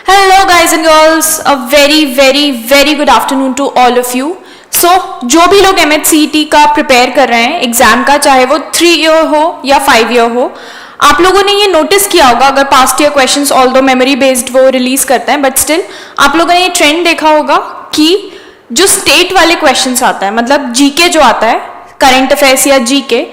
Hello guys and girls, a very good afternoon to all of you. So जो भी लोग MHCET का prepare कर रहे हैं एग्जाम का, चाहे वो 3 ईयर हो या 5 ईयर हो, आप लोगों ने ये नोटिस किया होगा, अगर past year questions although memory based वो रिलीज करते हैं, बट स्टिल आप लोगों ने ये ट्रेंड देखा होगा कि जो स्टेट वाले क्वेश्चंस आता है, मतलब जीके जो आता है, करंट अफेयर्स या जीके,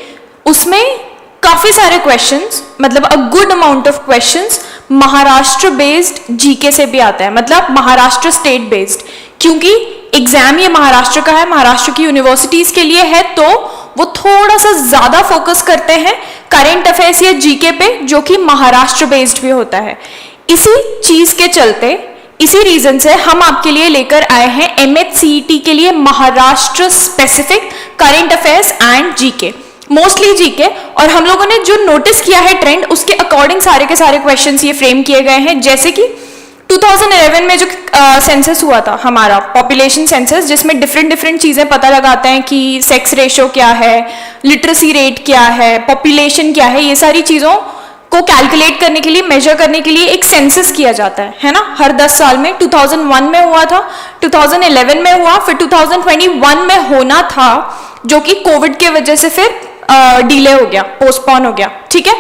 उसमें काफी सारे क्वेश्चंस, मतलब a good amount of questions Maharashtra based GK से भी आता है, मतलब महाराष्ट्र स्टेट बेस्ड, क्योंकि एग्जाम ये महाराष्ट्र का है, महाराष्ट्र की यूनिवर्सिटीज के लिए है, तो वो थोड़ा सा ज्यादा फोकस करते हैं करंट अफेयर्स या जीके पे, जो कि महाराष्ट्र बेस्ड भी होता है। इसी चीज के चलते, इसी रीजन से हम आपके लिए लेकर आए हैं MHCET के लिए Maharashtra specific current affairs and GK, mostly GK. और हम लोगों ने जो नोटिस किया है ट्रेंड, उसके अकॉर्डिंग सारे के सारे क्वेश्चंस ये फ्रेम किए गए हैं। जैसे कि 2011 में जो सेंसस हुआ था हमारा, पॉपुलेशन सेंसस, जिसमें डिफरेंट चीजें पता लगाते हैं कि सेक्स रेशियो क्या है, लिटरेसी रेट क्या है, पॉपुलेशन क्या है, ये सारी चीजों को कैलकुलेट करने के लिए, मेजर करने के लिए एक सेंसस किया जाता है ना, हर 10 साल में। 2001 में हुआ था, 2011 में हुआ, फिर 2021 में होना था, जो कि कोविड के वजह से फिर डिले हो गया, पोस्टपोन हो गया, ठीक है।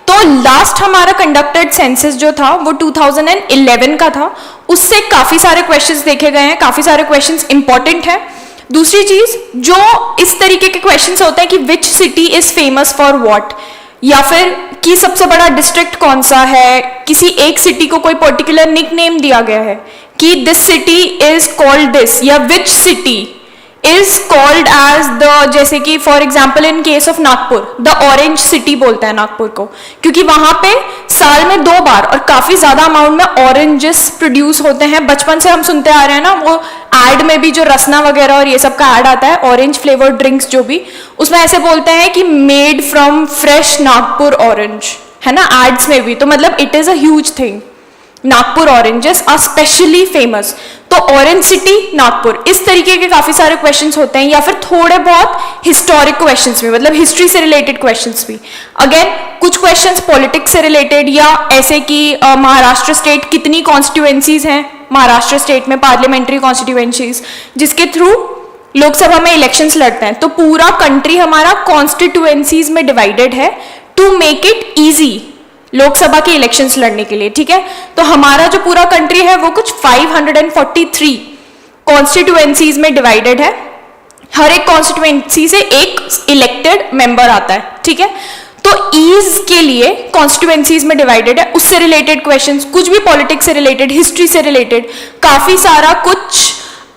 तो लास्ट हमारा कंडक्टेड सेंसस जो था वो 2011 का था, उससे काफी सारे क्वेश्चंस देखे गए हैं, काफी सारे क्वेश्चंस इंपॉर्टेंट है। दूसरी चीज, जो इस तरीके के क्वेश्चंस होते हैं कि which city is famous for what, या फिर कि सबसे बड़ा डिस्ट्रिक्ट कौन सा है, किसी एक सिटी को कोई पर्टिकुलर निक नेम दिया गया है कि this city is called this, या which city is called as the, जैसे कि for example in case of Nagpur, the orange city बोलते हैं नागपुर को, क्योंकि वहां पे साल में 2 बार और काफी ज्यादा अमाउंट में ऑरेंजेस प्रोड्यूस होते हैं। बचपन से हम सुनते आ रहे हैं ना, वो एड में भी जो रसना वगैरह और ये सब का एड आता है, ऑरेंज फ्लेवर्ड ड्रिंक्स जो भी, उसमें ऐसे बोलते हैं कि made from fresh Nagpur orange, है ना, एड्स में भी। तो मतलब it is a huge thing, Nagpur oranges are specially famous. तो ऑरेंज सिटी नागपुर, इस तरीके के काफी सारे क्वेश्चंस होते हैं, या फिर थोड़े बहुत हिस्टोरिक क्वेश्चंस भी, मतलब हिस्ट्री से रिलेटेड क्वेश्चंस भी। अगेन कुछ क्वेश्चंस पॉलिटिक्स से रिलेटेड, या ऐसे कि महाराष्ट्र स्टेट कितनी कॉन्स्टिट्यूएंसीज हैं महाराष्ट्र स्टेट में, पार्लियामेंट्री कॉन्स्टिट्यूएंसीज, जिसके थ्रू लोकसभा में इलेक्शंस लड़ते हैं। तो पूरा कंट्री हमारा कॉन्स्टिट्यूएंसीज में डिवाइडेड है to make it easy Lok Sabha के इलेक्शंस लड़ने के लिए, ठीक है। तो हमारा जो पूरा कंट्री है वो कुछ 543 कॉन्स्टिट्यूएंसीज में डिवाइडेड है, हर एक कॉन्स्टिट्यूएंसी से एक इलेक्टेड मेंबर आता है, ठीक है। तो ईज के लिए कॉन्स्टिट्यूएंसीज में डिवाइडेड है, उससे रिलेटेड क्वेश्चंस, कुछ भी पॉलिटिक्स से रिलेटेड, हिस्ट्री से रिलेटेड, काफी सारा कुछ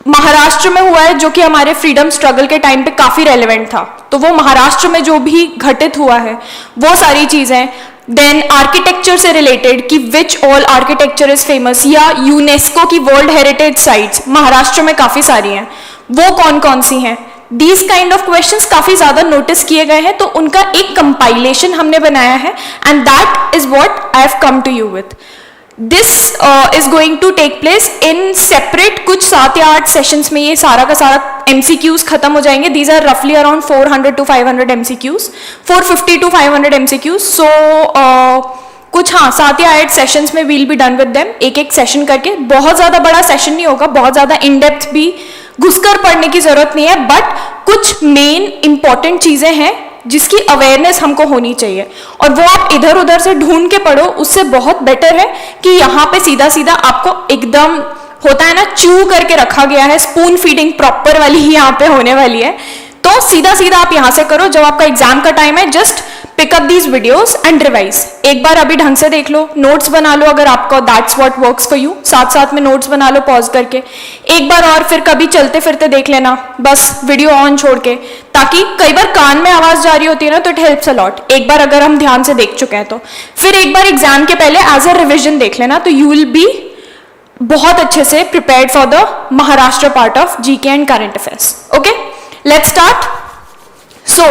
महाराष्ट्र में हुआ है जो कि हमारे फ्रीडम स्ट्रगल के टाइम पे काफी रेलेवेंट था, तो वो महाराष्ट्र में जो भी घटित हुआ है वो सारी चीजें। देन आर्किटेक्चर से रिलेटेड कि which all architecture is famous, या यूनेस्को की वर्ल्ड हेरिटेज साइट्स महाराष्ट्र में काफी सारी हैं, वो कौन कौन सी हैं। दीज काइंड ऑफ क्वेश्चंस काफी ज्यादा नोटिस किए गए हैं, तो उनका एक कंपाइलेशन हमने बनाया है, and that is what I have come to you with. This is going to take place in separate, कुछ 7 या 8 सेशंस में ये सारा का सारा MCQs खत्म हो जाएंगे। दीज आर रफली around 400 to 500 MCQs, 450 to 500 MCQs। So कुछ 7 या 8 सेशंस में will be done with them, एक सेशन करके। बहुत ज्यादा बड़ा सेशन नहीं होगा, बहुत ज्यादा इन डेप्थ भी घुसकर पढ़ने की जरूरत नहीं है, बट कुछ मेन इंपॉर्टेंट चीजें हैं जिसकी अवेयरनेस हमको होनी चाहिए, और वो आप इधर उधर से ढूंढ के पढ़ो, उससे बहुत बेटर है कि यहाँ पे सीधा सीधा आपको एकदम होता है ना, च्यू करके रखा गया है, स्पून फीडिंग प्रॉपर वाली ही यहाँ पे होने वाली है। तो सीधा सीधा आप यहाँ से करो, जब आपका एग्जाम का टाइम है just pick up these videos and revise. एक बार अभी ढंग से देख लो, नोट्स बना लो अगर आपको that's what works for you, साथ साथ में नोट्स बना लो पॉज करके एक बार, और फिर कभी चलते फिरते देख लेना, बस वीडियो ऑन छोड़ के, ताकि कई बार कान में आवाज जा रही होती है ना, तो इट हेल्प्स अ लॉट। एक बार अगर हम ध्यान से देख चुके हैं तो फिर एक बार एग्जाम के पहले एज अ रिविजन देख लेना, तो यू विल बी बहुत अच्छे से prepared for the Maharashtra part of GK and current affairs. Okay, let's start. So,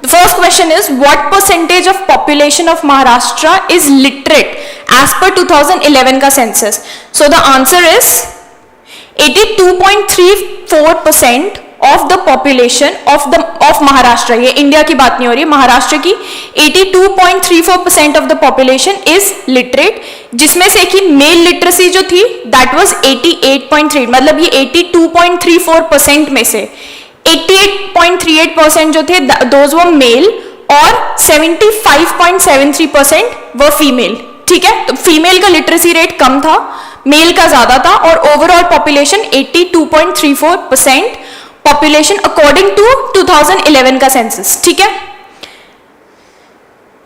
the first question is, what percentage of population of Maharashtra is literate as per 2011 का census? So, the answer is 82.34% of the population of Maharashtra, ये India की बात नहीं हो रही, महाराष्ट्र की 82.34% of the population is literate, जिसमें से कि मेल लिटरेसी जो थी दैट वाज 88.3, मतलब ये 82.34% में से 88.38% जो थे दोज वर मेल और 75.73% वर फीमेल। ठीक है, तो फीमेल का लिटरेसी रेट कम था, मेल का ज्यादा था, और overall population 82.34% population according to 2011 का सेंसस। ठीक है,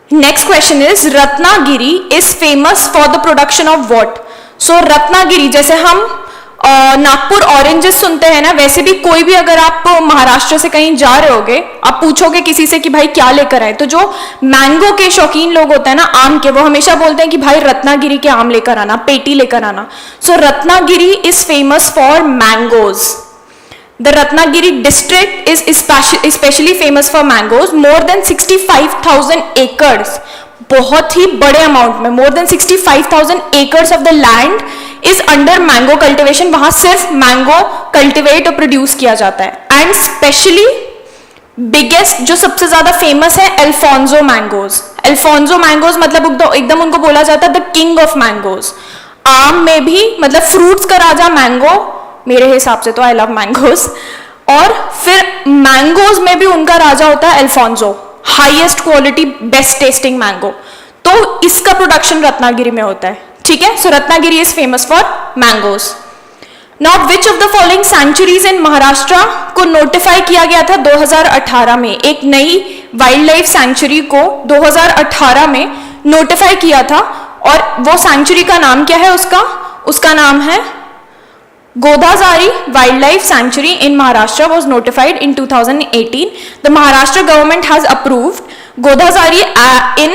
next question is Ratnagiri is famous for the production of what. So Ratnagiri, जैसे हम नागपुर ऑरेंजेस सुनते हैं ना, वैसे भी कोई भी अगर आप महाराष्ट्र से कहीं जा रहे होगे, आप पूछोगे किसी से कि भाई क्या लेकर आए, तो जो मैंगो के शौकीन लोग होते हैं ना, आम के, वो हमेशा बोलते हैं कि भाई रत्नागिरी के आम लेकर आना, पेटी लेकर आना। So Ratnagiri is famous for mangoes. The Ratnagiri district is specially famous for mangoes. More than 65,000 acres, बहुत ही बड़े अमाउंट में, more than 65,000 acres of the land is under mango cultivation. वहां सिर्फ मैंगो कल्टिवेट और प्रोड्यूस किया जाता है। एंड स्पेशली बिगेस्ट जो सबसे ज्यादा फेमस है अल्फोंसो मैंगोज। अल्फोंसो मैंगोज मतलब एकदम उनको बोला जाता है द किंग ऑफ मैंगोज। आम में भी मतलब फ्रूट्स का राजा मैंगो, मेरे हिसाब से तो आई लव मैंगोज, और फिर मैंगोज में भी उनका राजा होता है Alphonso, highest quality best testing mango. तो इसका प्रोडक्शन रत्नागिरी में होता है। ठीक है, so Ratnagiri is famous for mangoes. Now which of the following sanctuaries in Maharashtra को नोटिफाई किया गया था 2018 में। एक नई वाइल्ड लाइफ सेंचुरी को 2018 में नोटिफाई किया था, और वो सेंचुरी का नाम क्या है उसका नाम है Godajari wild life sanctuary in Maharashtra was notified in 2018. The Maharashtra government has approved Godajari in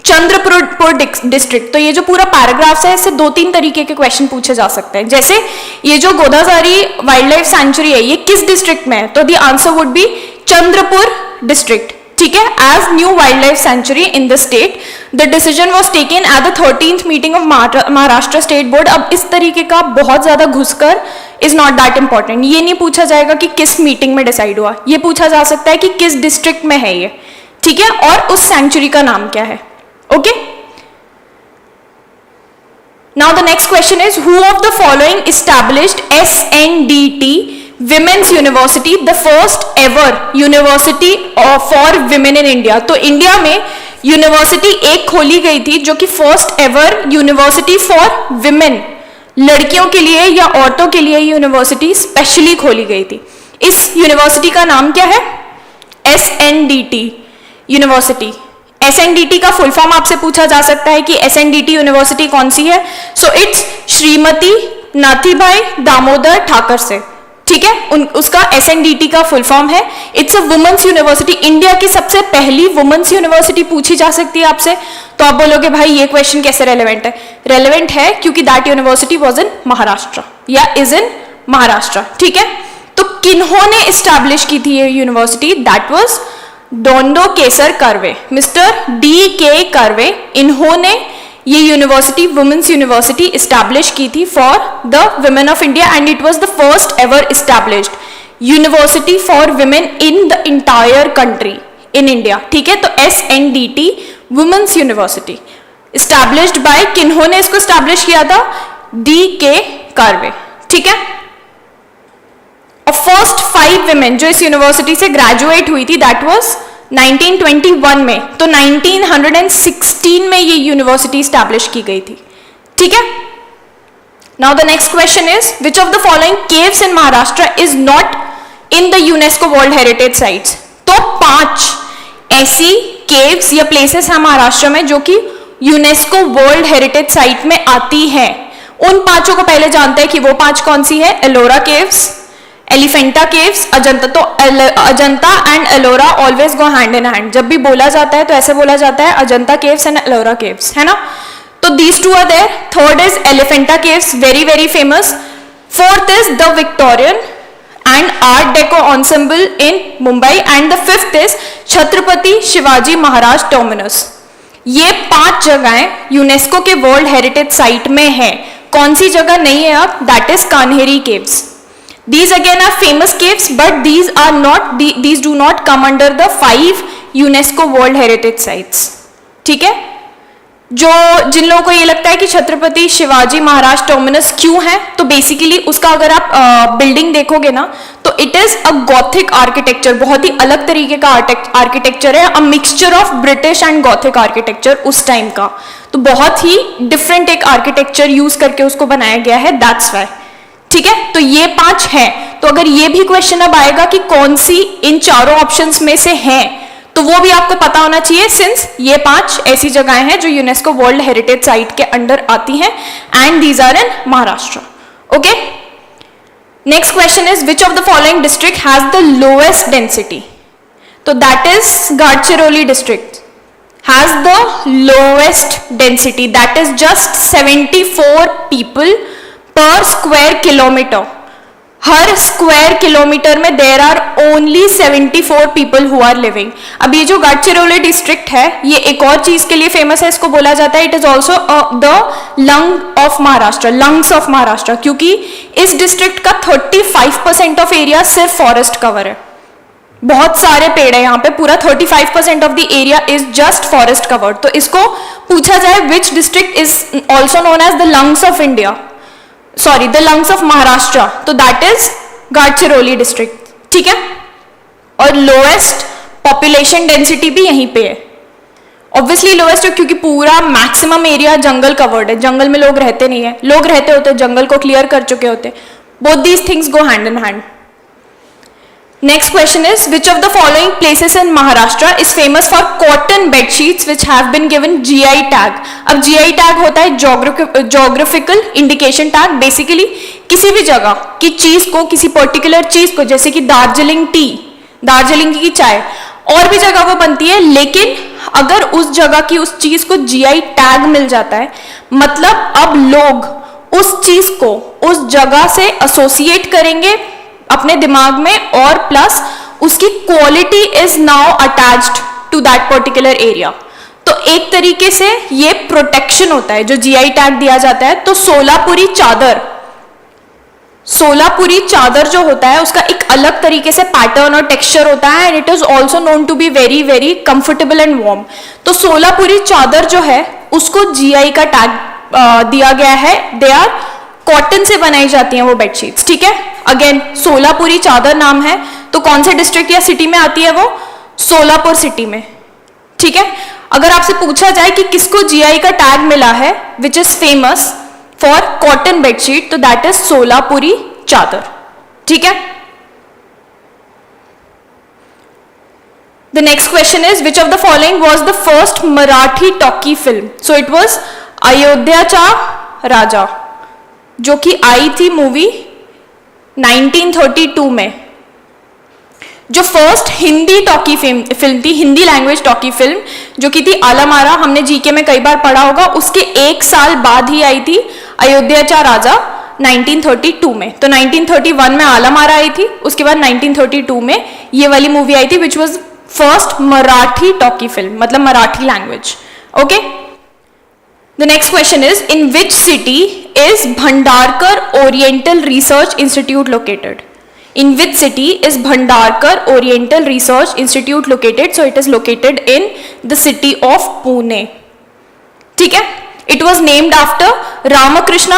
Chandrapur district. तो ये जो पूरा पैराग्राफ्स है, इससे 2-3 तरीके के क्वेश्चन पूछे जा सकते हैं। जैसे ये जो गोदाजारी वाइल्ड लाइफ सेंचुरी है, ये किस डिस्ट्रिक्ट में है, तो the answer would be Chandrapur district. ठीक है, as new wild life sanctuary in the state. The decision was taken at the 13th meeting of Maharashtra state board. अब इस तरीके का बहुत ज्यादा घुसकर इज नॉट दैट इंपॉर्टेंट। ये नहीं पूछा जाएगा कि किस मीटिंग में डिसाइड हुआ, ये पूछा जा सकता है कि किस डिस्ट्रिक्ट में है ये। ठीक है, और उस सेंचुरी का नाम क्या है। Okay, now the next question is who of the following established SNDT women's university, the first ever university for women in India. तो इंडिया में यूनिवर्सिटी एक खोली गई थी जो कि first ever university for women, लड़कियों के लिए या औरतों के लिए यूनिवर्सिटी स्पेशली खोली गई थी। इस यूनिवर्सिटी का नाम क्या है, SNDT यूनिवर्सिटी। SNDT का फुल फॉर्म आपसे पूछा जा सकता है कि SNDT यूनिवर्सिटी कौन सी है। सो इट्स श्रीमती नाथीबाई दामोदर ठाकर से। ठीक है, उसका SNDT का फुल फॉर्म है। It's a women's university. India की सबसे पहली वुमेन्स यूनिवर्सिटी पूछी जा सकती है आपसे, तो आप बोलोगे भाई ये क्वेश्चन कैसे रेलेवेंट है। रेलेवेंट है क्योंकि that university was in Maharashtra या इज इन महाराष्ट्र। ठीक है, तो किन्होंने एस्टैब्लिश की थी ये university, that was Dhondo Keshav Karve, mister DK Karve. इन्होंने ये यूनिवर्सिटी वुमेन्स यूनिवर्सिटी इस्टेब्लिश की थी for the women of India, and it was the first ever established university for women in the entire country in India. ठीक है, तो SNDT women's university established by, किन्होंने इसको establish किया था, DK curve. ठीक है, और फर्स्ट 5 विमेन जो इस यूनिवर्सिटी से ग्रेजुएट हुई थी दैट वाज 1921 में। तो 1916 में ये यूनिवर्सिटी स्टैब्लिश की गई थी। ठीक है, now the next question is which of the following caves in Maharashtra is not in the UNESCO world heritage sites. तो 5 ऐसी केव्स या प्लेसेस हैं महाराष्ट्र में जो कि यूनेस्को वर्ल्ड हेरिटेज साइट में आती है। उन 5 को पहले जानते हैं कि वो 5 कौन सी है। Ellora caves, Elephanta caves, Ajanta. तो Ajanta and Ellora always go hand in hand. जब भी बोला जाता है तो ऐसे बोला जाता है Ajanta caves and Ellora caves, है ना। तो these 2 are there. Third is Elephanta caves, very very famous. Fourth is the Victorian and art deco ensemble in Mumbai, and the fifth is Chhatrapati Shivaji Maharaj terminus. ये 5 जगहें यूनेस्को के वर्ल्ड हेरिटेज साइट में है। कौन सी जगह नहीं है अब, that is Kanheri caves. These again are famous caves, but these do not come under the 5 UNESCO World Heritage Sites. ठीक है, जिन लोगों को ये लगता है कि छत्रपति शिवाजी महाराज टर्मिनस क्यों है, तो बेसिकली उसका अगर आप बिल्डिंग देखोगे ना, तो it is a Gothic architecture, बहुत ही अलग तरीके का आर्किटेक्चर है, a mixture of British and Gothic architecture उस टाइम का, तो बहुत ही डिफरेंट एक आर्किटेक्चर यूज करके उसको बनाया गया है, दैट्स वाई. ठीक है, तो ये 5 है. तो अगर ये भी क्वेश्चन अब आएगा कि कौन सी इन चारों ऑप्शंस में से है, तो वो भी आपको पता होना चाहिए, सिंस ये 5 ऐसी जगहें हैं जो यूनेस्को वर्ल्ड हेरिटेज साइट के अंडर आती हैं, and these are in Maharashtra. Okay, next question is which of the following district has the lowest density. तो that is Gadchiroli district has the lowest density, that is just 74 people per square kilometre. हर square kilometre में there are only 74 people who are living. अब ये जो Gadchiroli district है, ये एक और चीज के लिए फेमस है, इसको बोला जाता है it is also the lung of Maharashtra, lungs of Maharashtra, क्योंकि इस डिस्ट्रिक्ट का 35% ऑफ एरिया सिर्फ फॉरेस्ट कवर है. बहुत सारे पेड़ है यहाँ पे, पूरा 35% of the area is just forest covered. तो इसको पूछा जाए which district is also known as the lungs of India, sorry the lungs of Maharashtra, तो दैट इज गढ़चिरौली डिस्ट्रिक्ट. ठीक है, और लोएस्ट पॉपुलेशन डेंसिटी भी यहीं पे है. ऑब्वियसली लोएस्ट है क्योंकि पूरा मैक्सिमम एरिया जंगल कवर्ड है, जंगल में लोग रहते नहीं है, लोग रहते होते जंगल को क्लियर कर चुके होते. Both these things go hand in hand. Next question is which of the following places in Maharashtra is famous for cotton bed sheets which have been given GI tag. अब GI tag होता है geographical indication tag. Basically किसी भी जगह की चीज को, किसी पर्टिकुलर चीज को, जैसे कि दार्जिलिंग टी, दार्जिलिंग की चाय, और भी जगह वो बनती है, लेकिन अगर उस जगह की उस चीज को GI टैग मिल जाता है, मतलब अब लोग उस चीज को उस जगह से एसोसिएट करेंगे अपने दिमाग में, और प्लस उसकी quality is now attached to that particular area. तो एक तरीके से ये प्रोटेक्शन होता है जो GI टैग दिया जाता है. तो सोलापुरी चादर जो होता है उसका एक अलग तरीके से पैटर्न और टेक्सचर होता है, and it is also known to be very very comfortable and warm. तो सोलापुरी चादर जो है उसको GI का टैग दिया गया है. दे आर कॉटन से बनाई जाती हैं वो बेडशीट्स. ठीक है, अगेन सोलापुरी चादर नाम है, तो कौन से डिस्ट्रिक्ट या सिटी में आती है वो? सोलापुर सिटी में. ठीक है, अगर आपसे पूछा जाए कि किसको GI का टैग मिला है which is famous for cotton bedsheet, तो दैट इज सोलापुरी चादर. ठीक है, the next question is which of the following was the first Marathi talkie film. So it was Ayodhyacha Raja, जो कि आई थी मूवी 1932 में. जो फर्स्ट हिंदी टॉकी फिल्म थी, हिंदी लैंग्वेज टॉकी फिल्म, जो कि थी आलमारा, हमने जीके में कई बार पढ़ा होगा, उसके 1 साल बाद ही आई थी अयोध्याचा राजा 1932 में. तो 1931 में आलमारा आई थी, उसके बाद 1932 में ये वाली मूवी आई थी which was first Marathi talkie film, मतलब Marathi language. Okay, the next question is in which city is Bhandarkar Oriental Research Institute located? In which city is Bhandarkar Oriental Research Institute located? So it is located in the city of Pune. ठीक है, it was named after Ramakrishna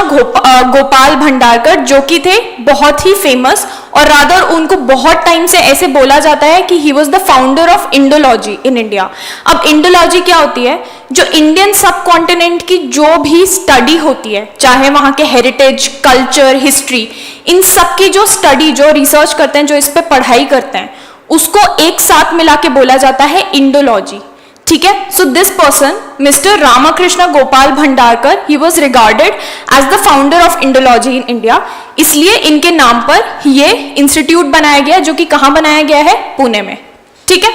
Gopal Bhandarkar, जो कि थे बहुत ही famous, और rather उनको बहुत time से ऐसे बोला जाता है कि ही was the founder of Indology in India. अब इंडोलॉजी क्या होती है? जो इंडियन सब कॉन्टिनेंट की जो भी स्टडी होती है, चाहे वहां के हेरिटेज, कल्चर, हिस्ट्री, इन सब की जो स्टडी, जो रिसर्च करते हैं, जो इस पे पढ़ाई करते हैं, उसको एक साथ मिला के बोला जाता है इंडोलॉजी. ठीक है, so this person mister Ramakrishna Gopal Bhandarkar, he was regarded as the founder of Indology in India. इसलिए इनके नाम पर ये इंस्टीट्यूट बनाया गया, जो कि कहां बनाया गया है? पुणे में. ठीक है,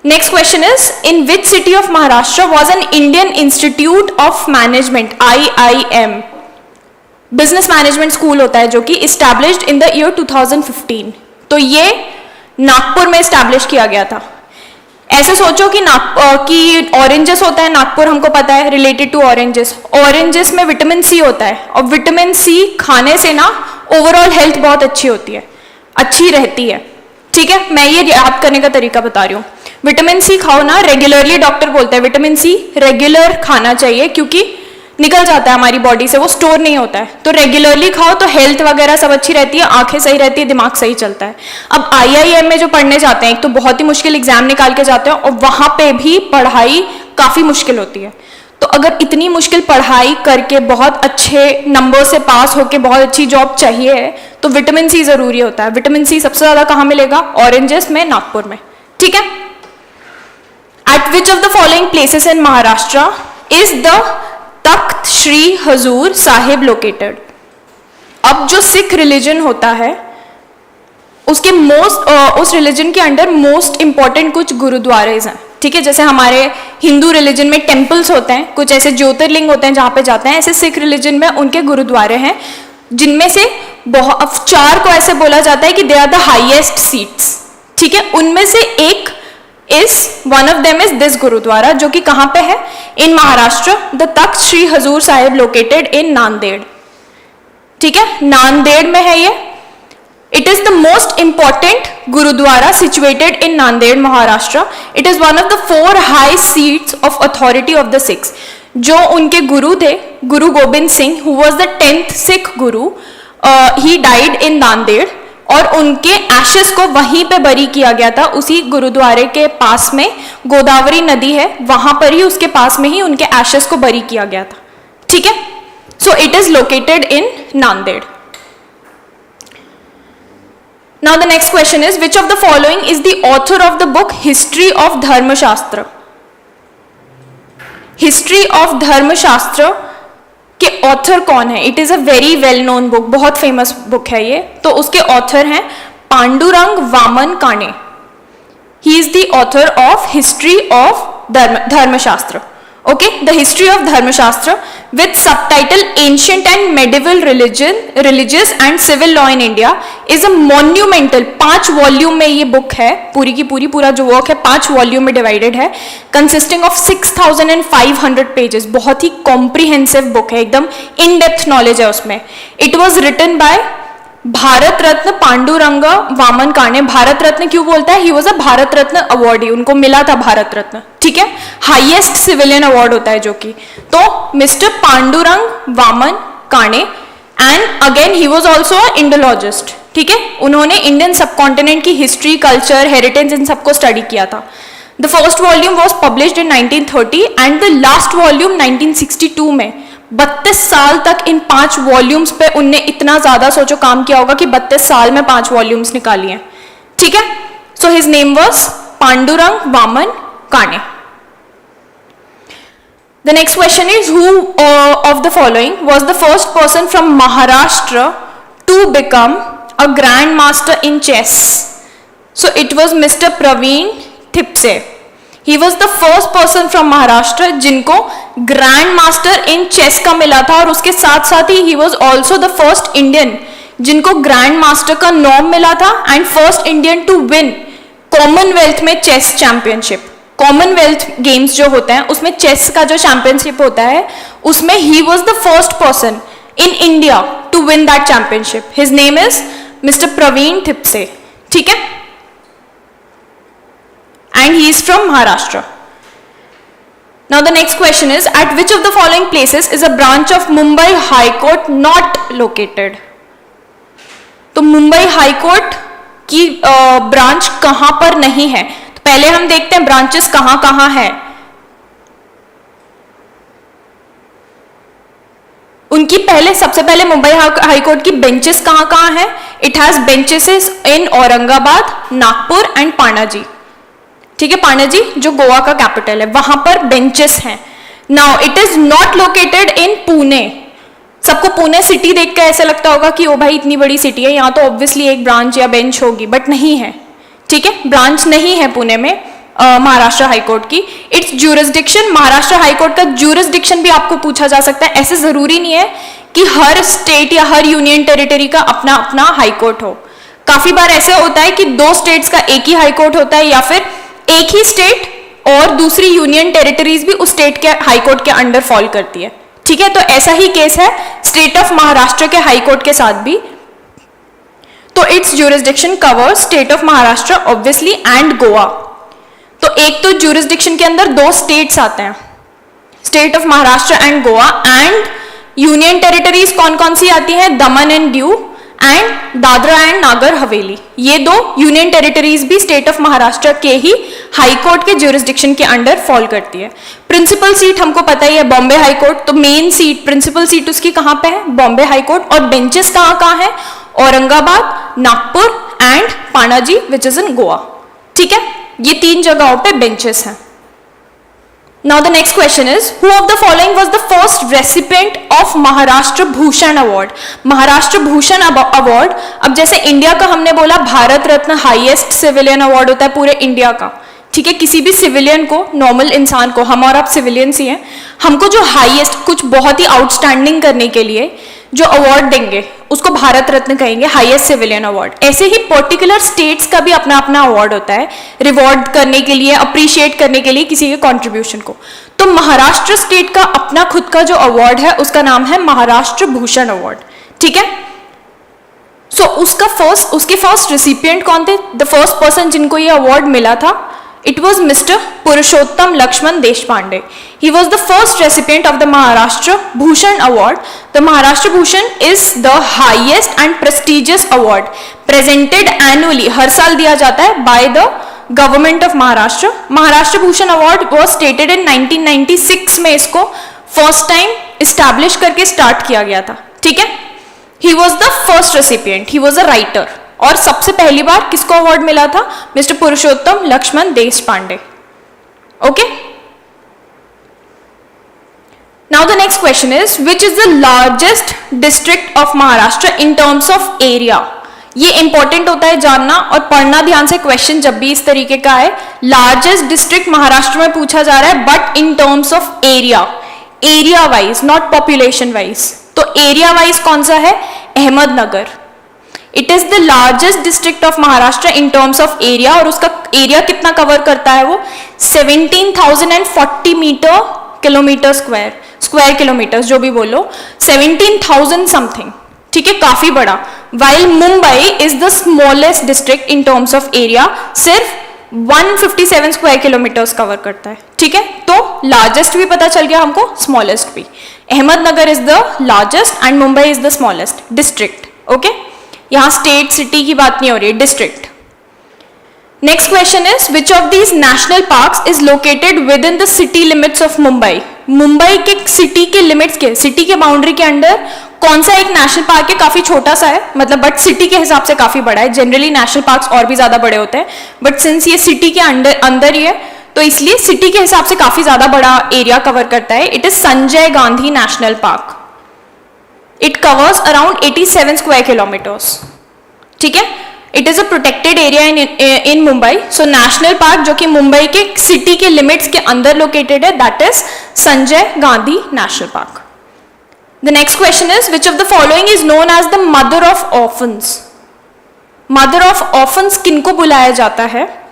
next question is in which city of Maharashtra was an Indian institute of management, IIM, business management school होता है, जो कि इस्टेब्लिश्ड इन द ईयर 2015. तो ये नागपुर में इस्टेब्लिश किया गया था. ऐसे सोचो कि ऑरेंजेस होता है, नागपुर हमको पता है, रिलेटेड टू ऑरेंजेस. ऑरेंजेस में विटामिन सी होता है, और विटामिन सी खाने से ना ओवरऑल हेल्थ बहुत अच्छी होती है, अच्छी रहती है। ठीक है, मैं ये याद करने का तरीका बता रही हूँ। विटामिन सी खाओ ना रेगुलरली, डॉक्टर बोलते हैं विटामिन सी रेगुलर खाना चाहिए, क्योंकि निकल जाता है हमारी बॉडी से, वो स्टोर नहीं होता है। तो रेगुलरली खाओ तो हेल्थ वगैरह सब अच्छी रहती है, आंखें सही रहती है, दिमाग सही चलता है। अब IIM में जो पढ़ने जाते हैं, एक तो बहुत ही मुश्किल एग्जाम निकाल के जाते हैं और वहां पे भी पढ़ाई काफी मुश्किल होती है। तो अगर इतनी मुश्किल पढ़ाई करके बहुत अच्छे नंबर से पास होके बहुत अच्छी जॉब चाहिए है तो विटामिन सी जरूरी होता है। विटामिन सी सबसे ज्यादा कहां मिलेगा? ऑरेंजेस में, नागपुर में। ठीक है। At which of the following places in Maharashtra is the Takht Shri Hazur Sahib located? अब जो सिख रिलीजन होता है उसके उस रिलीजन के अंडर मोस्ट इंपॉर्टेंट कुछ गुरुद्वारेज हैं। ठीक है, जैसे हमारे हिंदू रिलीजन में टेम्पल्स होते हैं, कुछ ऐसे ज्योतिर्लिंग होते हैं जहां पे जाते हैं, ऐसे सिख रिलीजन में उनके गुरुद्वारे हैं, जिनमें से 4 को ऐसे बोला जाता है कि they are the highest seats. ठीक है, उनमें से एक one of them is this gurdwara, जो कि कहां पे है? In Maharashtra, the Takht Shri Hazur Sahib located in Nanded. ठीक है, नांदेड़ में है ये। It is the most important Gurudwara situated in Nanded, Maharashtra. It is one of the 4 high seats of authority of the Sikhs. जो उनके गुरु थे, Guru Gobind Singh, who was the 10th Sikh Guru, he died in Nanded, और उनके ashes को वहीं पे बरी किया गया था, उसी गुरुद्वारे के पास में गोदावरी नदी है, वहां पर ही, उसके पास में ही उनके एशेस को बरी किया गया था। ठीक है, so it is located in Nanded. Now the next question is, which of the following is the author of the book History of Dharma Shastra? History of Dharma Shastra के ऑथर कौन है? It is a very well known book, बहुत famous book है ये। तो उसके author हैं Pandurang Vaman Kane. He is the author of history of धर्मशास्त्र। Okay, the history of Dharmashastra with subtitle Ancient and Medieval Religious and Civil Law in India is a monumental, 5 volume में ये book है, पूरी की पूरी, पूरा जो वर्क है 5 वॉल्यूम में डिवाइडेड है, कंसिस्टिंग ऑफ 6500 पेजेस। बहुत ही कॉम्प्रिहेंसिव बुक है, एकदम इन डेप्थ नॉलेज है उसमें। It was written by Bharat Ratna Pandurang Vaman Kane. Bharat Ratna क्यों बोलता है? He was a Bharat Ratna awardee, उनको मिला था भारत रत्न। ठीक है, हाईएस्ट सिविलियन अवार्ड होता है जो कि। तो mister Pandurang Vaman Kane, and again he was also Indologist. ठीक है, उन्होंने इंडियन सबकॉन्टिनेंट की हिस्ट्री, कल्चर, हेरिटेज, इन सबको स्टडी किया था। The first volume was published in 1930 and the last volume 1962 में। 32 साल तक इन 5 वॉल्यूम्स पे उनने इतना ज्यादा सोचो काम किया होगा कि 32 साल में 5 वॉल्यूम्स निकाली हैं। ठीक है, so his name was Pandurang Vaman Kane. The next question is, who of the following was the first person from Maharashtra to become a grand master in chess? So it was mister Pravin Thipse. He was the first person from Maharashtra जिनको grand master in chess का मिला था, और उसके साथ साथ ही he was also the first Indian जिनको ग्रैंड मास्टर का नॉर्म मिला था, and first Indian to win Commonwealth में चेस चैंपियनशिप। कॉमनवेल्थ गेम्स जो होते हैं उसमें चेस का जो चैंपियनशिप होता है उसमें he was the first person in India to win that championship. His name is Mr. Praveen Thipse. ठीक है, and he is from Maharashtra. Now the next question is, at which of the following places is a branch of Mumbai High Court not located? तो Mumbai high court की branch कहां पर नहीं है? तो पहले हम देखते हैं ब्रांचेस कहां कहां है। उनकी सबसे पहले मुंबई हाई कोर्ट की बेंचेस कहां कहां है? It has benches in Aurangabad, Nagpur and Panaji. ठीक है, पाणाजी जो गोवा का कैपिटल है, वहां पर बेंचेस हैं। Now it is not located in Pune. सबको पुणे सिटी देख के ऐसा लगता होगा कि ओ भाई इतनी बड़ी सिटी है, यहाँ तो ऑब्वियसली एक ब्रांच या बेंच होगी, बट नहीं है। ठीक है, ब्रांच नहीं है पुणे में महाराष्ट्र हाईकोर्ट की। इट्स ज्यूरिसडिक्शन, महाराष्ट्र हाईकोर्ट का ज्यूरिसडिक्शन भी आपको पूछा जा सकता है। ऐसे जरूरी नहीं है कि हर स्टेट या हर यूनियन टेरिटरी का अपना अपना हाईकोर्ट हो। काफी बार ऐसे होता है कि 2 स्टेट्स का एक ही हाईकोर्ट होता है, या फिर एक ही स्टेट और दूसरी यूनियन टेरिटरीज भी उस स्टेट के हाईकोर्ट के अंडर फॉल करती है। ठीक है, तो ऐसा ही केस है स्टेट ऑफ महाराष्ट्र के हाईकोर्ट के साथ भी। तो it's jurisdiction covers state of Maharashtra obviously and Goa. तो एक तो ज्यूरिसडिक्शन के अंदर दो स्टेट्स आते हैं, state of Maharashtra and Goa, and union territories कौन कौन सी आती हैं, दमन and Diu and Dadra and Nagar Haveli. ये दो यूनियन टेरिटरीज भी स्टेट ऑफ महाराष्ट्र के ही हाई कोर्ट के ज्यूरिसडिक्शन के अंडर फॉल करती है। प्रिंसिपल सीट हमको पता ही है बॉम्बे हाई कोर्ट, तो मेन सीट प्रिंसिपल सीट उसकी कहां पे है, बॉम्बे हाई कोर्ट। और बेंचेस कहां कहां है, Aurangabad, Nagpur and Panaji which is in Goa. ठीक है, ये तीन जगहों पे बेंचेस हैं। Now the next question is, who of the following was the first recipient of Maharashtra Bhushan award? Maharashtra Bhushan award, अब जैसे इंडिया का हमने बोला Bharat Ratna highest civilian award होता है पूरे इंडिया का, ठीक है, किसी भी सिविलियन को, नॉर्मल इंसान को, हम और आप सिविलियंस ही हैं, हमको जो हाईएस्ट, कुछ बहुत ही आउटस्टैंडिंग करने के लिए जो अवार्ड देंगे उसको भारत रत्न कहेंगे, हाईएस्ट सिविलियन अवार्ड। ऐसे ही पर्टिकुलर स्टेट्स का भी अपना अपना अवार्ड होता है रिवॉर्ड करने के लिए, अप्रिशिएट करने के लिए किसी के कंट्रीब्यूशन को। तो महाराष्ट्र स्टेट का अपना खुद का जो अवार्ड है उसका नाम है महाराष्ट्र भूषण अवार्ड। ठीक है, सो उसके फर्स्ट रिसिपिएंट कौन थे, द फर्स्ट पर्सन जिनको ये अवार्ड मिला था, it was Mr. Purushottam Lakshman Deshpande. He was the first recipient of the Maharashtra Bhushan Award. The Maharashtra Bhushan is the highest and prestigious award presented annually. हर साल दिया जाता है by the government of Maharashtra. Maharashtra Bhushan Award was stated in 1996 में इसको first time establish करके start किया गया था। ठीक है, he was the first recipient. He was a writer. और सबसे पहली बार किसको अवार्ड मिला था, mister Purushottam Laxman Deshpande. Okay, now the next question is, which is the largest district of Maharashtra in terms of area? ये इंपॉर्टेंट होता है जानना और पढ़ना ध्यान से, क्वेश्चन जब भी इस तरीके का है, लार्जेस्ट डिस्ट्रिक्ट महाराष्ट्र में पूछा जा रहा है but in terms of area, area wise not population wise. तो एरिया वाइज कौन सा है, Ahmednagar. It is the largest district of Maharashtra in terms of area, और उसका एरिया कितना कवर करता है वो 17,040 किलोमीटर स्क्वायर किलोमीटर, जो भी बोलो 17,000 समथिंग। ठीक है, काफी बड़ा। While Mumbai is the smallest district in terms of area, सिर्फ 157 स्क्वायर किलोमीटर कवर करता है। ठीक है, तो लार्जेस्ट भी पता चल गया हमको, स्मॉलेस्ट भी। Ahmednagar is the largest and Mumbai is the smallest district. Okay, यहां स्टेट सिटी की बात नहीं हो रही है, district. Next question is, which of these national parks is located with in the city limits of Mumbai? Mumbai के सिटी के लिमिट्स के, सिटी के बाउंड्री के अंडर कौन सा एक नेशनल पार्क है? काफी छोटा सा है, मतलब बट सिटी के हिसाब से काफी बड़ा है। जनरली नेशनल पार्क्स और भी ज्यादा बड़े होते हैं, बट सिंस ये सिटी के अंदर ही है तो इसलिए सिटी के हिसाब से काफी ज्यादा बड़ा एरिया कवर करता है। It is Sanjay Gandhi National park. It covers around 87 square kilometers. ठीक है, it is a protected area in Mumbai. So national park जो कि मुंबई के सिटी के लिमिट्स के अंदर लोकेटेड है, that is Sanjay Gandhi National Park. The next question is, which of the following is known as the mother of orphans? Mother of orphans किनको बुलाया जाता है?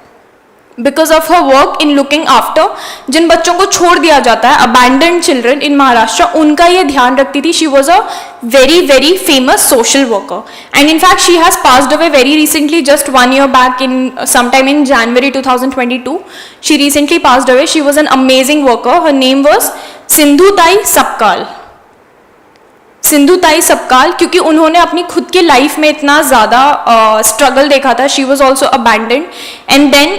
Because of her work in looking after, जिन बच्चों को छोड़ दिया जाता है, अबैंडन्ड चिल्ड्रन इन महाराष्ट्र, उनका ये ध्यान रखती थी। She was a very very famous social worker and in fact she has passed away very recently, just 1 year back in sometime in January 2022 she recently passed away. She was an amazing worker. Her name was Sindhutai Sapkal. Sindhutai Sapkal, क्योंकि उन्होंने अपनी खुद के life में इतना ज़्यादा struggle देखा था। She was also abandoned and then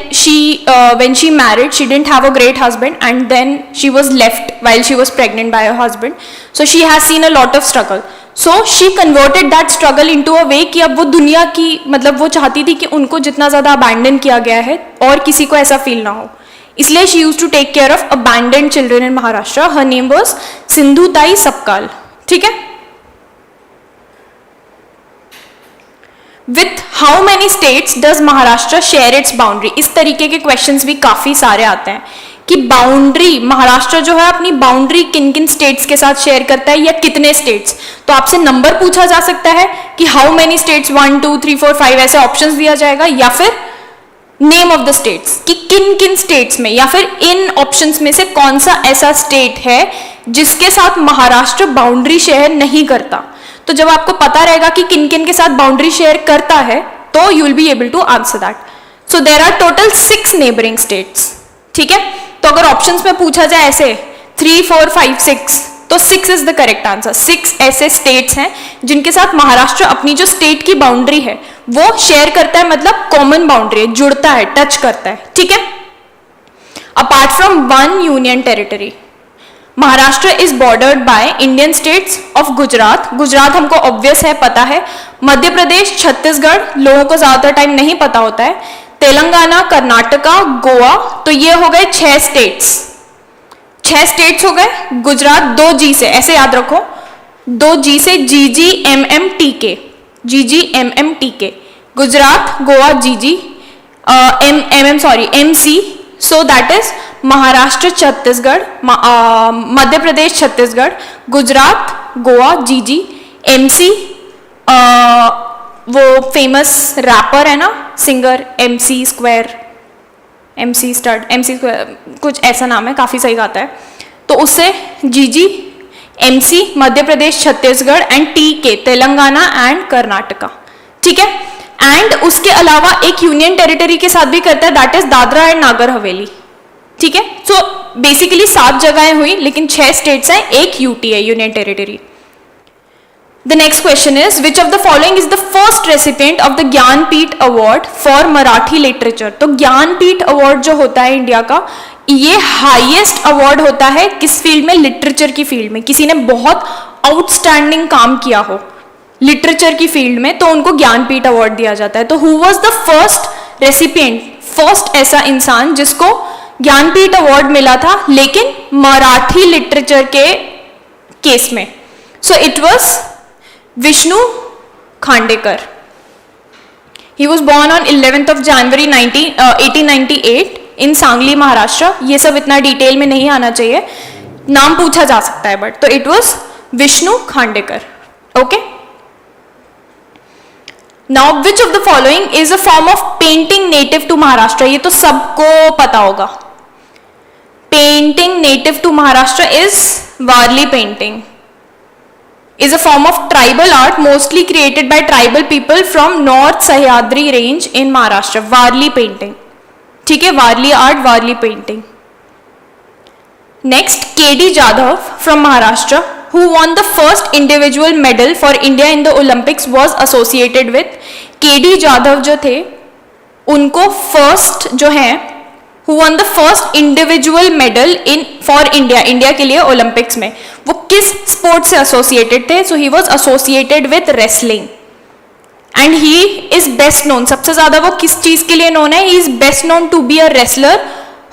when she married she didn't have a great husband and then she was left while she was pregnant by her husband. So she has seen a lot of struggle. So she converted that struggle into a way कि अब वो दुनिया की, मतलब वो चाहती थी कि उनको जितना ज़्यादा अबैंडन किया गया है और किसी को ऐसा फील ना हो, इसलिए she used to take care of abandoned children in Maharashtra. Her name was Sindhutai Sapkal. ठीक है, With how many states does Maharashtra share its boundary? इस तरीके के क्वेश्चंस भी काफी सारे आते हैं कि बाउंड्री, महाराष्ट्र जो है अपनी बाउंड्री किन किन स्टेट्स के साथ शेयर करता है या कितने स्टेट्स। तो आपसे नंबर पूछा जा सकता है कि हाउ मेनी स्टेट्स, 1 2 3 4 5 ऐसे ऑप्शंस दिया जाएगा, या फिर नेम ऑफ द स्टेट्स कि किन किन स्टेट्स में, या फिर इन ऑप्शंस में से कौन सा ऐसा स्टेट है जिसके साथ महाराष्ट्र बाउंड्री शेयर नहीं करता। तो जब आपको पता रहेगा कि किन किन के साथ बाउंड्री शेयर करता है तो you will be able to answer that. So there are total 6 neighbouring states. ठीक है, तो अगर ऑप्शंस में पूछा जाए ऐसे 3, 4, 5, 6 तो 6 इज द करेक्ट आंसर. 6 ऐसे स्टेट्स हैं जिनके साथ महाराष्ट्र अपनी जो स्टेट की बाउंड्री है वो शेयर करता है, मतलब कॉमन बाउंड्री है, जुड़ता है, टच करता है. ठीक है, apart from one union territory Maharashtra is bordered by Indian states of Gujarat. Gujarat हमको ऑब्वियस है, पता है. मध्य प्रदेश, छत्तीसगढ़ लोगों को ज्यादातर टाइम नहीं पता होता है. तेलंगाना, कर्नाटका, गोवा. तो ये हो गए 6 स्टेट्स. 6 स्टेट्स हो गए. गुजरात 2 जी से, ऐसे याद रखो, 2 जी से, GGMMTK, GGMMTK. Gujarat, Goa, MC. So that is Maharashtra, Chhattisgarh, Madhya Pradesh, Chhattisgarh, Gujarat, Goa, MC. वो फेमस रैपर है ना, singer, MC square, MC stud, MC square, कुछ ऐसा नाम है, काफी सही गाता है. तो उससे MC, Madhya Pradesh, Chhattisgarh and TK, Telangana and Karnataka. ठीक है, एंड उसके अलावा एक यूनियन टेरिटरी के साथ भी करता है, that is Dadra and Nagar Haveli. ठीक है, सो बेसिकली 7 जगहें हुई, लेकिन 6 स्टेट्स हैं, एक UT है, union territory. The next question is which of the following is the first recipient of the Jnanpith award for Marathi literature. तो ज्ञानपीठ अवार्ड जो होता है इंडिया का, ये हाईएस्ट अवार्ड होता है किस फील्ड में? लिटरेचर की फील्ड में. किसी ने बहुत आउटस्टैंडिंग काम किया हो लिटरेचर की फील्ड में तो उनको ज्ञानपीठ अवार्ड दिया जाता है. तो who was the first recipient, first ऐसा इंसान जिसको ज्ञानपीठ अवार्ड मिला था, लेकिन मराठी लिटरेचर के केस में? सो it was Vishnu Khandekar. He was born on 11th of January 1898 इन सांगली, महाराष्ट्र. ये सब इतना डिटेल में नहीं आना चाहिए, नाम पूछा जा सकता है बट. तो it was Vishnu Khandekar. Okay, now which of the following is a form of painting native to Maharashtra? ये तो सबको पता होगा. Painting native to Maharashtra is Warli painting. is a form of tribal art mostly created by tribal people from North Sahyadri range in Maharashtra. Warli painting. ठीक है, Warli art, Warli painting. Next, KD Jadhav from Maharashtra who won the first individual medal for India in the Olympics was associated with. KD Jadhav जो थे उनको first जो है who won the first individual medal in for India, India के लिए Olympics में, वो किस स्पोर्ट से एसोसिएटेड थे? So he was associated with wrestling and he is best known. सबसे ज्यादा वो किस चीज के लिए नोन है? He is best known to be a wrestler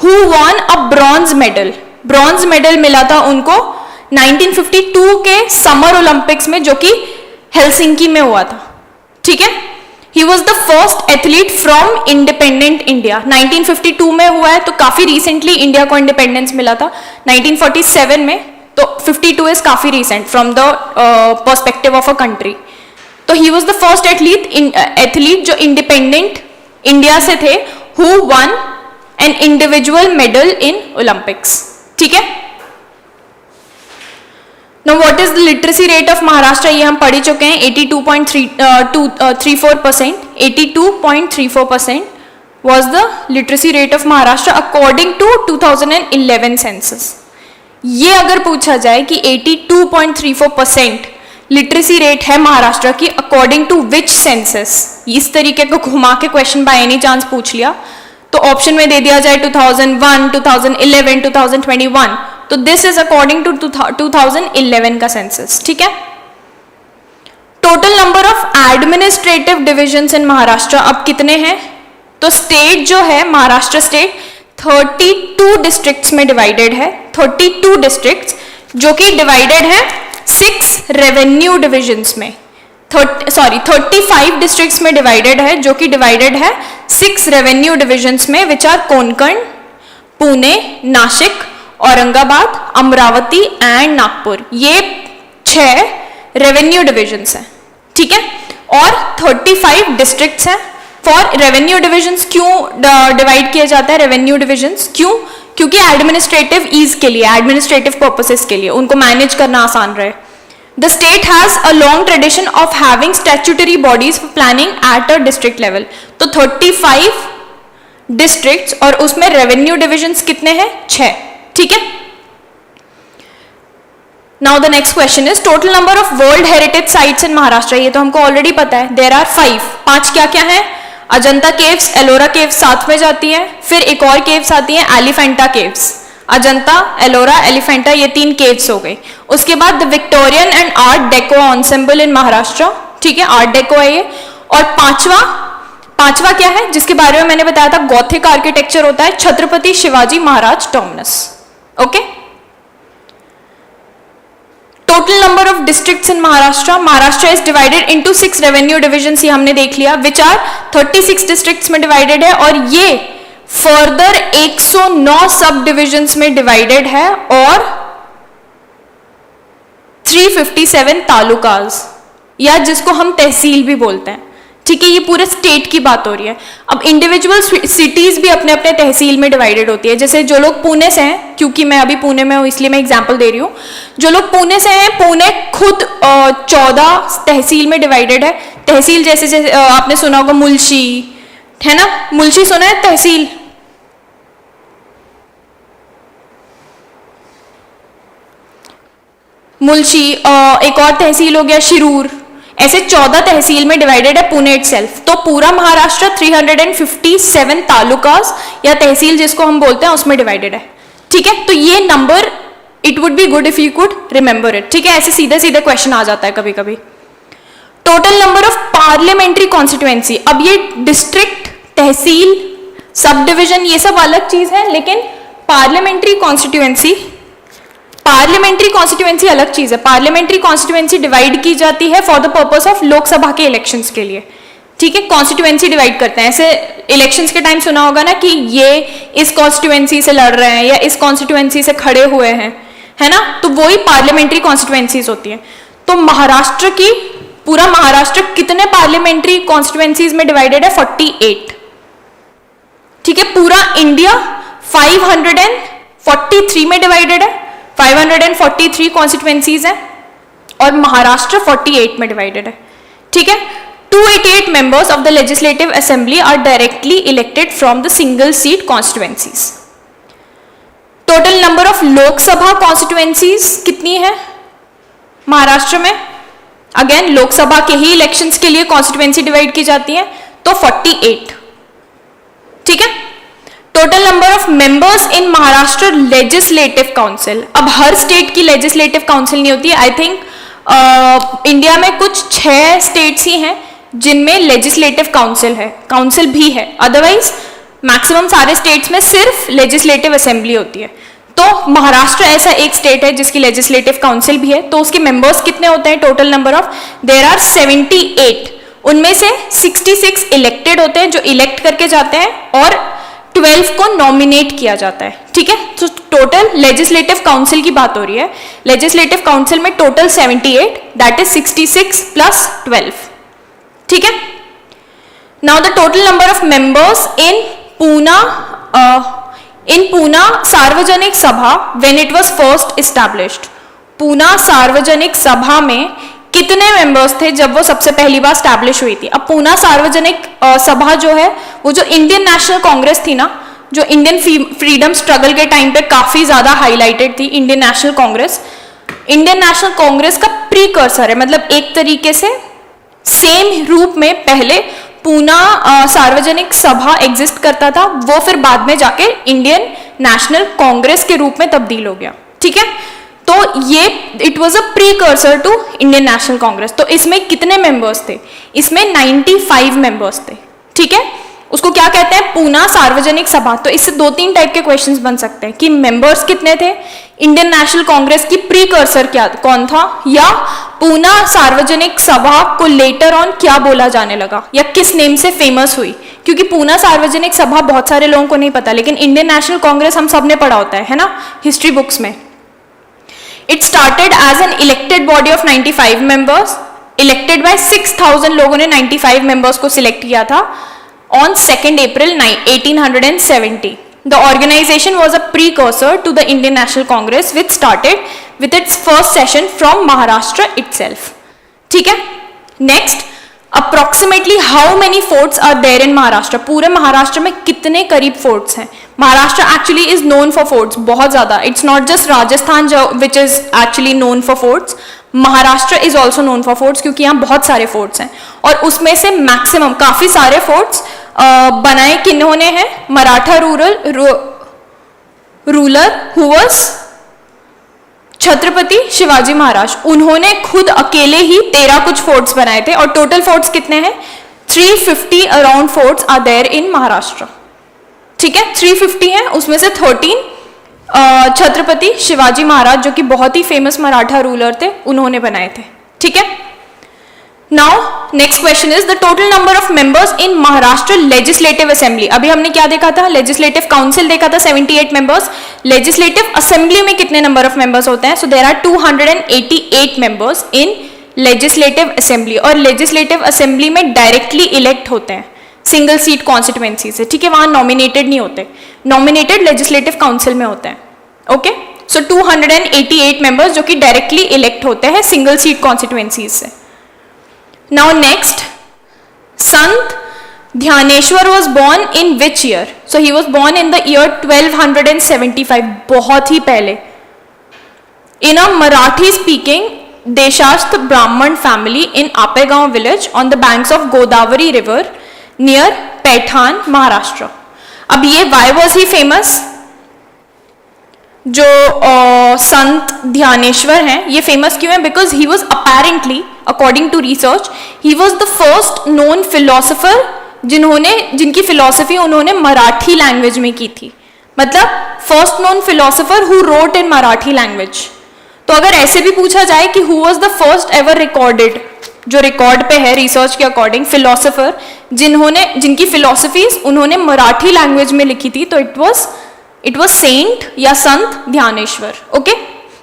who won a bronze medal. Bronze medal मिला था उनको 1952 के समर ओलंपिक्स में, जो कि हेलसिंकी में हुआ था. ठीक है, he was the first athlete from independent India. 1952 में हुआ है, तो काफी रिसेंटली इंडिया को इंडिपेंडेंस मिला था 1947 में. तो 52 इज काफी recent from the perspective of a country. तो he was the first athlete जो इंडिपेंडेंट इंडिया से थे who won an individual medal in Olympics. ठीक है, Now what is the literacy rate of Maharashtra? ये हम पढ़ चुके हैं. 82.34%. 82.34% was the literacy rate of Maharashtra according to 2011 census. ये अगर पूछा जाए कि 82.34% लिटरेसी रेट है महाराष्ट्र की अकॉर्डिंग टू विच सेंसस, इस तरीके को घुमा के क्वेश्चन बाय एनी चांस पूछ लिया तो ऑप्शन में दे दिया जाए 2001, 2011, 2021. तो दिस इज अकॉर्डिंग टू 2011 का सेंसस. ठीक है, total number of administrative divisions इन महाराष्ट्र अब कितने हैं? तो स्टेट जो है महाराष्ट्र स्टेट 32 डिस्ट्रिक्ट्स में डिवाइडेड है. 32 डिस्ट्रिक्ट्स जो कि डिवाइडेड है 6 रेवेन्यू डिविजन्स में. 35 डिस्ट्रिक्ट्स में डिवाइडेड है जो कि डिवाइडेड है 6 रेवेन्यू डिविजन्स में, which are Konkan, Pune, Nashik, Aurangabad, Amravati and Nagpur. ये 6 रेवेन्यू डिविजन्स हैं. ठीक है, और 35 डिस्ट्रिक्ट्स हैं. फॉर रेवेन्यू डिविजन्स क्यों डिवाइड किया जाता है? रेवेन्यू डिविजन्स क्यों? क्योंकि एडमिनिस्ट्रेटिव ईज के लिए, एडमिनिस्ट्रेटिव पर्पसेस के लिए, उनको मैनेज करना आसान रहे. The state has a long tradition of having statutory bodies for planning at a district level. तो 35 डिस्ट्रिक्ट्स और उसमें रेवेन्यू डिविजन्स कितने हैं? 6. ठीक है. Now the next question is total number of world heritage sites in Maharashtra. ये तो हमको ऑलरेडी पता है. देयर आर 5 क्या क्या है? अजंता केव्स, एलोरा केव्स साथ में जाती है. फिर एक और केव्स आती है एलिफेंटा केव्स. अजंता, एलोरा, एलिफेंटा, ये 3 केव्स हो गई. उसके बाद the Victorian and art deco ensemble in Maharashtra. ठीक है, आर्ट डेको है ये. और पांचवा क्या है जिसके बारे में मैंने बताया था? गॉथिक आर्किटेक्चर होता है. Chhatrapati Shivaji Maharaj Terminus. Okay. Total number of districts in Maharashtra. Maharashtra is divided into 6 revenue divisions. ये हमने देख लिया, विच आर 36 डिस्ट्रिक्ट्स में डिवाइडेड है. और ये फर्दर 109 सब डिविजन्स में डिवाइडेड है और 357 तालुकास, या जिसको हम तहसील भी बोलते हैं. ठीक है, ये पूरे स्टेट की बात हो रही है. अब इंडिविजुअल सिटीज भी अपने अपने तहसील में डिवाइडेड होती है. जैसे जो लोग पुणे से हैं, क्योंकि मैं अभी पुणे में हूं इसलिए मैं एग्जांपल दे रही हूं. जो लोग पुणे से हैं, पुणे खुद 14 तहसील में डिवाइडेड है. तहसील जैसे आपने सुना होगा मुल्शी, है ना? मुल्शी सुना है? तहसील मुल्शी. एक और तहसील हो गया शिरूर. ऐसे 14 तहसील में डिवाइडेड है पुणे इटसेल्फ. तो पूरा महाराष्ट्र 357 तालुकास या तहसील जिसको हम बोलते हैं उसमें डिवाइडेड है. ठीक है, तो ये number it would be good if you could remember it. ठीक है, ऐसे सीधे सीधे क्वेश्चन आ जाता है कभी कभी. Total number of parliamentary constituency. अब ये डिस्ट्रिक्ट, तहसील, सब डिविजन ये सब अलग चीज है, लेकिन पार्लियामेंट्री कॉन्स्टिट्यूएंसी अलग चीज है. पार्लियामेंट्री कॉन्स्टिट्यूएंसी डिवाइड की जाती है for the purpose of Lok Sabha के इलेक्शंस के लिए. ठीक है, कॉन्स्टिट्यूएंसी डिवाइड करते हैं. ऐसे इलेक्शंस के टाइम सुना होगा ना कि ये इस कॉन्स्टिट्यूएंसी से लड़ रहे हैं या इस कॉन्स्टिट्यूएंसी से खड़े हुए हैं, है ना? तो वही पार्लियामेंट्री कॉन्स्टिट्यूएंसीज होती है. तो महाराष्ट्र की, पूरा महाराष्ट्र कितने पार्लियामेंट्री कॉन्स्टिट्यूएंसीज में डिवाइडेड है? 48. ठीक है, पूरा इंडिया 543 में डिवाइडेड है. 543 कॉन्स्टिट्यूएंसीज हैं और महाराष्ट्र 48 में डिवाइडेड है. ठीक है. 288 members of the legislative assembly are directly elected from the single seat constituencies. Total number of लोक सभा constituencies कितनी है महाराष्ट्र में? अगेन लोकसभा के ही इलेक्शंस के लिए कॉन्स्टिट्यूएंसी डिवाइड की जाती है, तो 48. ठीक है. Total number of members in Maharashtra legislative council. अब हर स्टेट की लेजिस्लेटिव काउंसिल नहीं होती. आई थिंक इंडिया में कुछ 6 स्टेट्स ही हैं जिनमें लेजिस्लेटिव काउंसिल है, काउंसिल भी है. अदरवाइज मैक्सिमम सारे स्टेट्स में सिर्फ लेजिस्लेटिव असेंबली होती है. तो महाराष्ट्र ऐसा एक स्टेट है जिसकी लेजिस्लेटिव काउंसिल भी है. तो उसके मेंबर्स कितने होते हैं? Total number of there are 78. उनमें से 66 इलेक्टेड होते हैं जो इलेक्ट करके जाते हैं और 12 को नॉमिनेट किया जाता है. ठीक है. तो टोटल लेजिस्लेटिव काउंसिल की बात हो रही है. लेजिस्लेटिव काउंसिल में टोटल 78, दैट इज 66 प्लस 12. ठीक है. Now the total number of members in Poona सार्वजनिक सभा when it was first established. Poona सार्वजनिक सभा में कितने मेंबर्स थे जब वो सबसे पहली बार स्टैब्लिश हुई थी? अब पूना सार्वजनिक सभा जो है वो जो इंडियन नेशनल कांग्रेस थी ना, जो इंडियन फ्रीडम स्ट्रगल के टाइम पे काफी ज्यादा हाईलाइटेड थी, इंडियन नेशनल कांग्रेस का प्रीकर्सर है. मतलब एक तरीके से सेम रूप में पहले पूना सार्वजनिक सभा एग्जिस्ट करता था, वो फिर बाद में जाके इंडियन नेशनल कांग्रेस के रूप में तब्दील हो गया. ठीक है. तो ये it was a precursor to Indian National Congress. तो इसमें कितने मेंबर्स थे? इसमें 95 मेंबर्स थे. ठीक है. उसको क्या कहते हैं? पूना सार्वजनिक सभा. तो इससे 2-3 टाइप के क्वेश्चंस बन सकते हैं कि मेंबर्स कितने थे, इंडियन नेशनल कांग्रेस की प्रीकर्सर कौन था, या पूना सार्वजनिक सभा को लेटर ऑन क्या बोला जाने लगा या किस नेम से फेमस हुई. क्योंकि पूना सार्वजनिक सभा बहुत सारे लोगों को नहीं पता, लेकिन इंडियन नेशनल कांग्रेस हम सब ने पढ़ा होता है ना हिस्ट्री बुक्स में. It started as an elected body of 95 members. Elected by 6000 लोगों ने 95 मेंबर्स को सिलेक्ट किया था on 2nd April 1870. The organization was a precursor to the Indian National Congress which started with its first session from Maharashtra itself. ठीक है. Next, approximately how many forts are there in Maharashtra. पूरे महाराष्ट्र में कितने करीब forts हैं. Maharashtra actually is known for forts बहुत ज्यादा. It's not just Rajasthan जो which is actually known for forts. Maharashtra is also known for forts क्योंकि यहाँ बहुत सारे फोर्ट्स हैं. और उसमें से मैक्सिमम काफी सारे फोर्ट्स बनाए किन्होंने हैं. Maratha ruler who was Chhatrapati Shivaji Maharaj. उन्होंने खुद अकेले ही 13 कुछ फोर्ट्स बनाए थे. और टोटल फोर्ट्स कितने हैं? 350 around forts are there in Maharashtra. ठीक है, 350 हैं. उसमें से 13 छत्रपति शिवाजी महाराज जो कि बहुत ही फेमस मराठा रूलर थे उन्होंने बनाए थे. ठीक है. Now next question is the total number of members in Maharashtra legislative assembly. अभी हमने क्या देखा था? लेजिस्लेटिव काउंसिल देखा था 78 मेंबर्स. लेजिस्लेटिव असेंबली में कितने नंबर ऑफ मेंबर्स होते हैं? So there are 288 members in legislative assembly. और लेजिस्लेटिव असेंबली में डायरेक्टली इलेक्ट होते हैं सिंगल सीट कॉन्स्टिट्यूएंसी से. ठीक है, वहां नॉमिनेटेड नहीं होते. नॉमिनेटेड लेजिस्लेटिव काउंसिल में होते हैं. ओके, सो 288 मेंबर्स जो कि डायरेक्टली इलेक्ट होते हैं सिंगल सीट कॉन्स्टिट्यूएंसीज से. Now next, Sant Dhyaneswar was born in which year? So he was born in the year 1275, बहुत ही पहले. In a Marathi speaking Deshasth Brahman family in Apegaon village on the banks of Godavari river near Paithan, Maharashtra. अब ये why was he famous? जो संत ध्यानेश्वर हैं ये famous क्यों है? Because he was apparently according to research he was the first known philosopher जिनकी philosophy उन्होंने Marathi language में की थी. मतलब first known philosopher who wrote in Marathi language. तो अगर ऐसे भी पूछा जाए कि who was the first ever recorded, जो रिकॉर्ड पे है रिसर्च के अकॉर्डिंग, फिलोसफर जिनकी फिलोसफीज उन्होंने मराठी लैंग्वेज में लिखी थी, तो it was saint या संत Dnyaneshwar. Okay,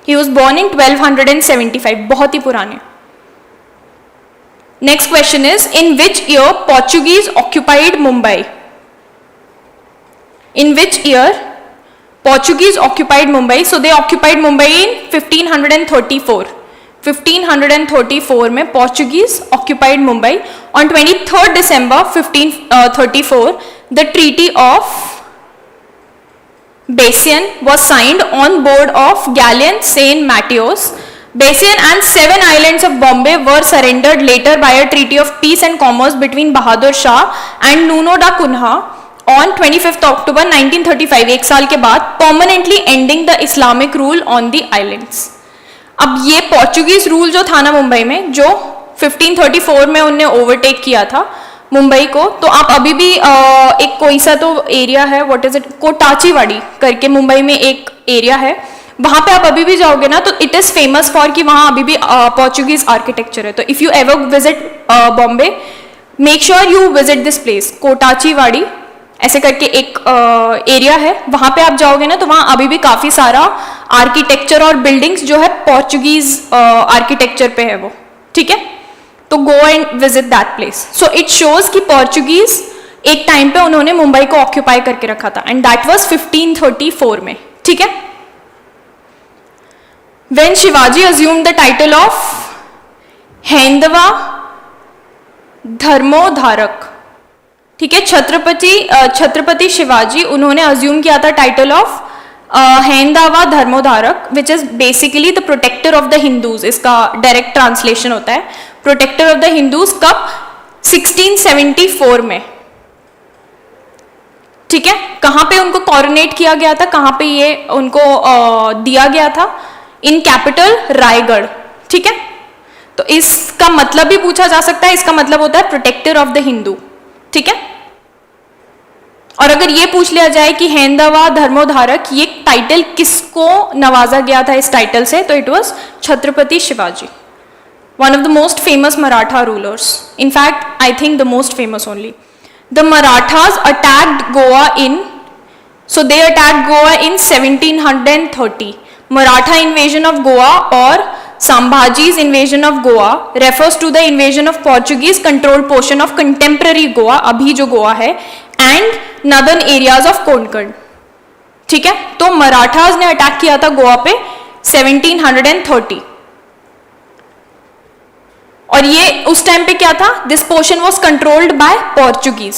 he was born in 1275, बहुत ही पुराने. Next question is in which year Portuguese occupied Mumbai. In which year Portuguese occupied Mumbai. So they occupied Mumbai in 1534. 1534 में Portuguese occupied Mumbai. On 23rd December 1534 the treaty of Basian was signed on board of galleon Saint Matheos. Basian and 7 islands of Bombay were surrendered later by a treaty of peace and commerce between Bahadur Shah and Nuno da Cunha on 25th October 1935. एक साल के बाद permanently ending the Islamic rule on the islands. अब ये Portuguese rule जो था ना मुंबई में, जो 1534 में उनने ओवरटेक किया था मुंबई को, तो आप अभी भी एक कोई सा तो एरिया है, व्हाट इज इट, कोटाचीवाड़ी करके मुंबई में एक एरिया है, वहां पे आप अभी भी जाओगे ना तो इट इज फेमस फॉर कि वहां अभी भी पोर्चुगीज आर्किटेक्चर है. तो if you ever visit Bombay, make sure you visit this place. Kotachiwadi ऐसे करके एक एरिया है, वहां पे आप जाओगे ना तो वहां अभी भी काफी सारा आर्किटेक्चर और बिल्डिंग्स जो है पोर्चुगीज आर्किटेक्चर पे है वो. ठीक है, तो go and visit that place. So it shows कि पोर्चुगीज एक टाइम पे उन्होंने मुंबई को ऑक्यूपाई करके रखा था एंड दैट वाज 1534 में. ठीक है. When Shivaji assumed the title of Haindava Dharmodharak. ठीक है, छत्रपति शिवाजी उन्होंने अज्यूम किया था title of Haindava Dharmodharak, which is basically the protector of the Hindus. इसका डायरेक्ट ट्रांसलेशन होता है प्रोटेक्टर ऑफ द हिंदूज. कब? 1674 में. ठीक है, कहां पे उनको कॉरोनेट किया गया था, कहां पे ये उनको दिया गया था? In capital Raigarh. ठीक है, तो इसका मतलब भी पूछा जा सकता है, इसका मतलब होता है प्रोटेक्टर ऑफ द हिंदू. ठीक है, और अगर ये पूछ लिया जाए कि हैंदवा धर्मोधारक ये टाइटल किसको नवाजा गया था इस टाइटल से, तो it was Chhatrapati Shivaji, one of the most famous Maratha rulers. In fact, I think the most famous only. The Marathas attacked Goa so they attacked Goa in 1730. Maratha invasion of Goa or Sambhaji's invasion of Goa refers to the invasion of Portuguese controlled portion of contemporary Goa, अभी जो गोवा है, and northern areas of Konkan. ठीक है, तो मराठास ने attack किया था गोवा पे 1730। और ये उस टाइम पे क्या था, this portion was controlled by Portuguese,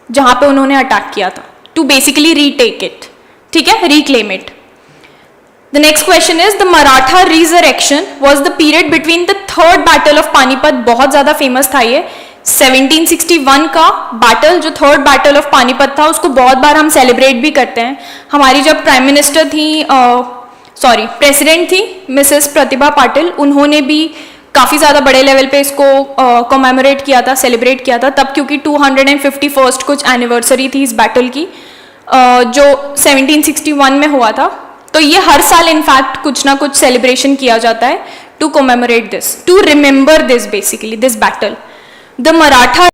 जहां पे उन्होंने अटैक किया था, टू बेसिकली रीटेक इट, ठीक है, reclaim it. The next question is the Maratha resurrection was the period between the third battle of Panipat. बहुत ज्यादा फेमस था ये 1761 का बैटल, जो थर्ड बैटल ऑफ पानीपत था, उसको बहुत बार हम सेलिब्रेट भी करते हैं। हमारी जब प्राइम मिनिस्टर थी, प्रेसिडेंट थी मिसेस प्रतिभा पाटिल, उन्होंने भी काफ़ी ज़्यादा बड़े लेवल पे इसको कॉमेमोरेट किया था, सेलिब्रेट किया था तब, क्योंकि 251st कुछ एनिवर्सरी थी इस बैटल की, जो 1761 में हुआ था। तो ये हर साल इनफैक्ट कुछ ना कुछ सेलिब्रेशन किया जाता है to commemorate this, to remember this, basically this battle. The Maratha